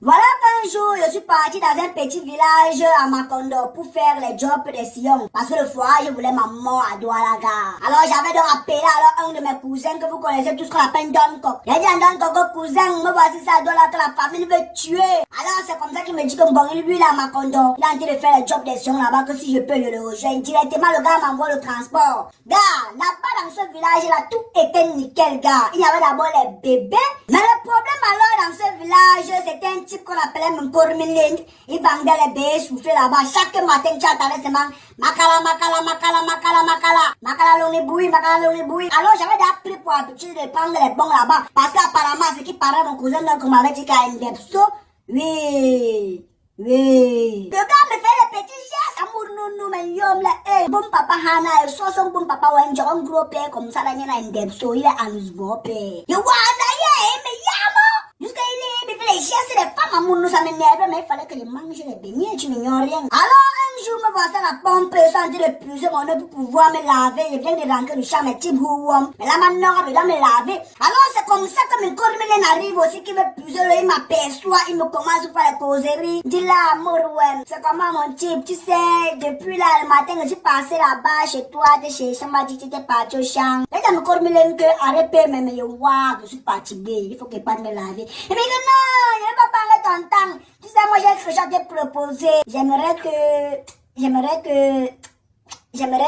Voilà qu'un jour, je suis partie dans un petit village à Macondo pour faire les jobs des sillons. Parce que le foie, je voulais maman à Doualaga. Alors j'avais donc appelé alors un de mes cousins que vous connaissez tous qu'on appelle Don Coq. J'ai dit à Don Coq, cousin, me voici ça à Doualaga, la famille veut tuer. Alors c'est comme ça qu'il me dit que bon, lui là à Macondo, il est en train de faire les jobs des sillons là-bas, que si je peux le rejoindre directement, le gars m'envoie le transport. Gars, là-bas dans ce village-là, tout était nickel, gars. Il y avait d'abord les bébés, mais le problème alors dans ce village, c'était un type qu'on appelait Mkormiling. Il vendait les bébés soufflés là-bas. Chaque matin, tu attendais seulement Makala, Makala, Makala, Makala, Makala. Makala l'oniboui, Makala l'oniboui. Alors, j'avais déjà pris pour habitude de prendre les bons là-bas. Parce qu'apparemment, ce qui paraît, mon cousin, donc, m'avait dit qu'il y a une depso. Oui. Oui. Le gars me fait les petits gestes. Amour, nous, mais yom, là, eh. Bon papa, Hana, so son bon papa, ouais, j'ai un gros père comme ça, là, il y a une depso. Il est à nous gros père. You wanna, yeah, mais yamo. Jusqu'à il est, les gestes, les femmes, amour, nous, ça m'énerve, mais il fallait que je mange les beignets, tu n'ignores rien. Alors, un jour, me voici à la pompe, sans dire de puiser mon œuf pour pouvoir me laver. Je viens de rentrer du champ, mes petits bouillons. Mais là, maintenant, je dois me laver. Alors, c'est comme ça que mes corps arrive aussi, qui veut puiser, il m'aperçoit, il me commence par les causeries. Dis là, amour, ouais. C'est comment, mon type, tu sais, depuis là, le matin, je suis passé là-bas, chez toi, t'es chez Chamba, tu étais parti au champ. Et dans mes corps, que, arrêtez, mais, waouh, je suis fatigué, il faut que je parte me laver. Et mais que non, je ne vais pas parler ton temps. Tu sais, moi, j'ai déjà te proposé. J'aimerais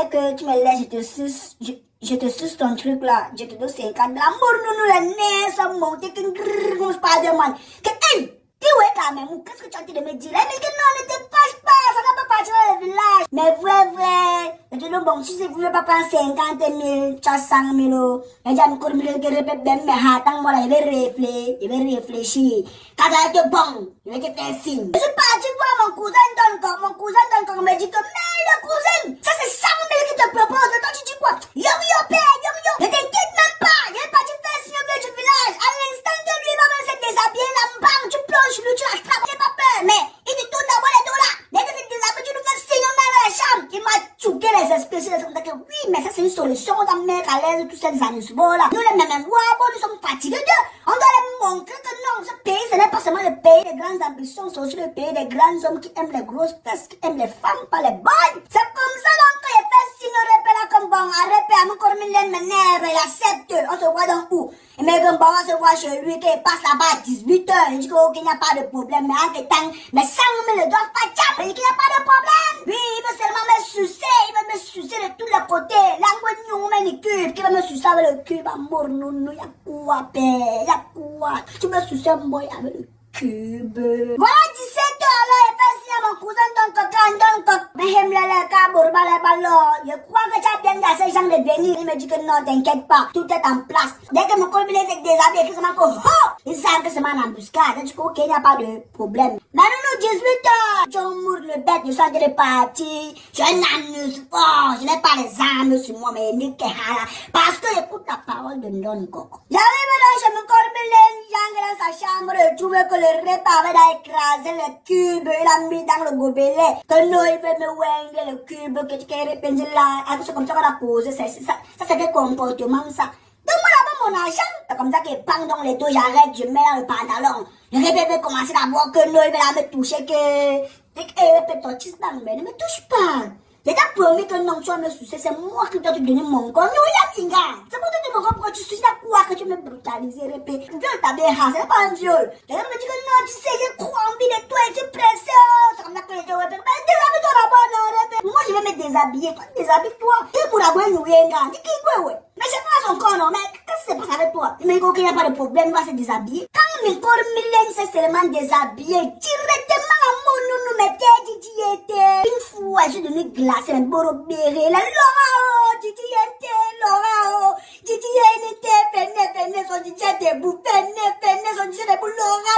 que tu me laisses, je te suce ton truc là. Je te donne 50 $. L'amour, nous, les nez sont montés, comme Spider-Man. Que, hey! Tu es quand même, qu'est-ce que tu as dit de me dire? Mais que non, ne te fâche pas, ça va pas partir dans le village. Mais vrai. Je dis, bon, si vous ne voulez pas prendre 50 000, tu as 100 000. Et j'ai encore mis le répète, mais attends, moi, je vais réfléchir. Quand ça va être bon, je vais te faire signe. Je suis parti voir mon cousin Don me dit que, mais le cousin, ça c'est 100 000 qui te propose. Toi, tu dis quoi? Yo, père, yo. Ne t'inquiète même pas, je vais partir faire signe au milieu du village. À l'instant que lui va même se déshabiller, la bam, tu plonges lui, tu la frappes, j'ai pas peur. Mais il te tourne d'abord les dos là. Dès que tu te déshabilles, tu nous fais signe, on est dans la chambre. Il m'a tchouqué les esprits, oui, mais ça c'est une solution, on doit mettre à l'aise tous ces animaux là. Nous les mêmes, nous sommes fatigués d'eux. On doit leur montrer que non, ce pays, ce n'est pas seulement le pays des grandes ambitions, c'est aussi le pays des grands hommes qui aiment les grosses fesses, qui aiment les femmes, pas les boys. C'est comme ça donc que les fesses, si nous répètent là comme bon, arrête, à mon corps, m'énerve, il accepte. On se voit dans où? Et mais comme bon, on se voit chez lui, qu'il passe là-bas à 18 h. Il dit qu'il n'y a pas de problème, mais en fait, mais 100 000 ne doivent pas tchap, il dit qu'il n'y a pas de problème. Oui, il veut seulement me sucer, il veut me sucer de tous les côtés. L'angoisse, nous, mais le cube, qui va me sucer avec le cube, amour, nous, y'a quoi, père, y'a quoi? Tu me sucer, moi, avec le cube. Voilà, 17 h, alors, il fait signer à mon cousin, donc, mais il me l'a je crois que tu as bien dans ces gens de venir. Il me dit que non, t'inquiète pas, tout est en place. Dès que mon collègue est déshabillé, que il sent que c'est une embuscade. Je dis ok, il n'y a pas de problème. Maintenant, nous, 18 h, je mourre le bête, je suis en train de partir. Je n'amuse pas, je n'ai pas les armes sur moi, mais parce que j'écoute la parole de Don Coco. J'arrive là chez mon collègue, dans sa chambre, je trouvais que le repas avait écrasé le cube, il a mis dans le gobelet. Que non, il veut me wenger le cube, que tu peux répéter là. C'est comme ça qu'on a posé, ça c'est des comportements, ça. Donne-moi là-bas mon argent. C'est comme ça que pendant les dos, j'arrête, je mets dans le pantalon. Le répète veut commencer d'abord que non, il va me toucher, que répète ton tisse dans le ne me touche pas. J'ai déjà promis que non, tu vas me sucer, c'est moi qui dois te donner mon corps. Mais oui, c'est pour te dire mon corps, pourquoi tu suces, quoi que tu me brutalises, répète. Tu viol ta belle, c'est pas un viol. Les gens me disent que non, tu sais, j'ai trop envie de toi et tu es pressé. C'est comme ça que je te répète. Mais déshabille-toi là-bas, non, répète. Moi, je vais me déshabiller. Toi, déshabille-toi. Et pour la bonne nouille, dis qui quoi, ouais. Mais c'est pas son corps, non, mais qu'est-ce qui se passe avec toi? Il me dit qu'il n'y a pas de problème, il va se déshabiller. Quand mon corps Mylène s'est seulement déshabillé, directement à mon nounou, mais Titi était une fois, je suis devenue glacée, un borobéré, la Laura, Titi était, Laura, Titi était, venez, son Titi était debout, venez, son Titi était debout,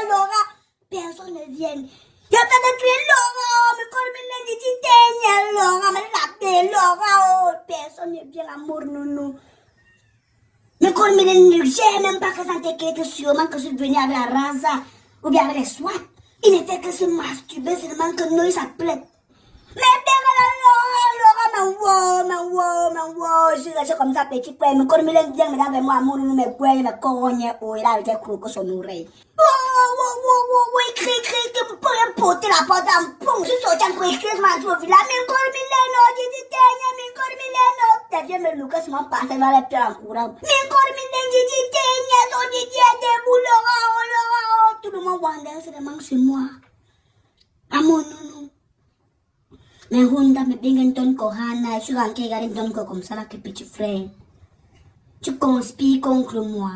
Laura, personne ne vient. Il y a pas de crier Laura, mais quand Mylène dit Titi, Laura, mais rappelez Laura, personne ne vient, l'amour nounou. Mais quand Mylène, j'ai même pas que ça t'inquiète, sûrement que je suis venue avec la raza, ou bien avec les soins. Il ne fait que se masturber, seulement que nous, il s'appelait. Mais je suis restée comme ça, petit poing. Mais quand Mylène vient, me avec moi, amour, nous, mes poings, mes cognes, oh, il a été croqué son oreille. Cri, sauté la porte en pont. Je suis sorti en excuse-moi, tu veux là, mais encore milléno, j'ai mais encore milléno. T'as bien me Lucas m'a passé vers les pieds en courant. Mais encore milléno, j'ai des boulots, tout le monde voit c'est vraiment c'est moi. Ah mon non. Mais Honda me bingan ton kohana, je suis rentré garin ton comme ça là que petit frère. Tu conspires contre moi.